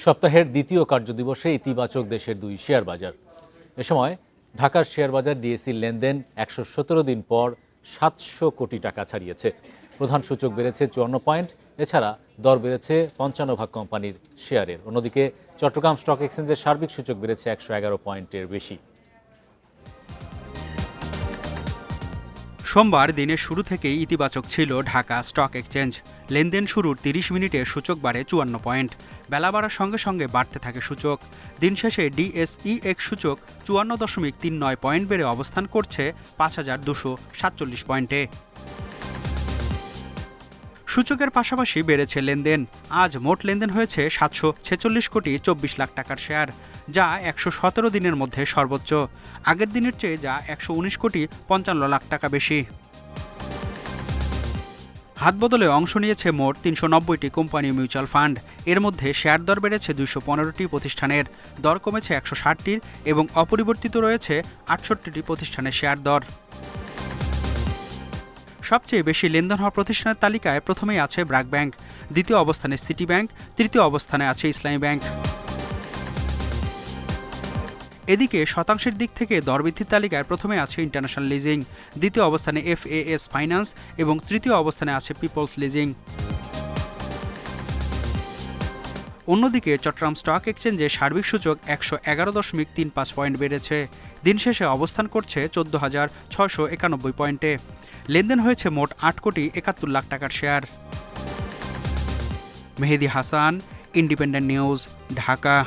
সপ্তাহের দ্বিতীয় কার্যদিবসে ইতিবাচক দেশের দুই শেয়ার বাজার। এ সময় ঢাকার শেয়ার বাজার ডিএসইর লেনদেন 117 দিন পর 700 কোটি টাকা ছাড়িয়েছে। প্রধান সূচক বেড়েছে 54 পয়েন্ট। এছাড়া দর বেড়েছে 55 কোম্পানির শেয়ারের। অন্যদিকে চট্টগ্রাম স্টক এক্সচেঞ্জের সার্বিক সূচক বেড়েছে 111 পয়েন্টের বেশি। সোমবার দিনের শুরু থেকেই ইতিবাচক ছিল ঢাকা স্টক এক্সচেঞ্জ। লেনদেন শুরুর 30 মিনিটে সূচক বাড়ে 54 পয়েন্ট। বেলা বাড়ার সঙ্গে সঙ্গে বাড়তে থাকে সূচক। দিন শেষে ডিএসইএক্স সূচক 54.39 পয়েন্ট বেড়ে অবস্থান করছে 5247 পয়েন্টে। সূচকের পাশাপাশি বেড়েছে লেনদেন। আজ মোট লেনদেন হয়েছে 746 কোটি 24 লাখ টাকার শেয়ার, যা 117 দিনের মধ্যে সর্বোচ্চ। আগের দিনের চেয়ে যা 119 কোটি 55 লাখ টাকা বেশি। হাত বদলে অংশ নিয়েছে মোট 390টি কোম্পানি মিউচুয়াল ফান্ড। এর মধ্যে শেয়ার দর বেড়েছে 215টি প্রতিষ্ঠানের, দর কমেছে 160টির এবং অপরিবর্তিত রয়েছে 68টি প্রতিষ্ঠানের শেয়ার দর। সবচেয়ে বেশি লেনদেন হওয়া প্রতিষ্ঠানের তালিকায় প্রথমেই আছে ব্র্যাক ব্যাংক, দ্বিতীয় অবস্থানে সিটি ব্যাংক, তৃতীয় অবস্থানে আছে ইসলামী ব্যাংক। এদিকে শতাংশের দিক থেকে দরবৃদ্ধির তালিকায় প্রথমে আছে ইন্টারন্যাশনাল লিজিং, দ্বিতীয় অবস্থানে FAS ফাইন্যান্স এবং তৃতীয় অবস্থানে আছে পিপলস লিজিং। অন্যদিকে চট্টগ্রাম স্টক এক্সচেঞ্জে সার্বিক সূচক 111.35 পয়েন্ট বেড়েছে। দিন শেষে অবস্থান করছে 14,691 পয়েন্টে। লেনদেন হয়েছে মোট 8 কোটি 71 লাখ টাকার শেয়ার। মেহেদী হাসান, ইন্ডিপেন্ডেন্ট নিউজ, ঢাকা।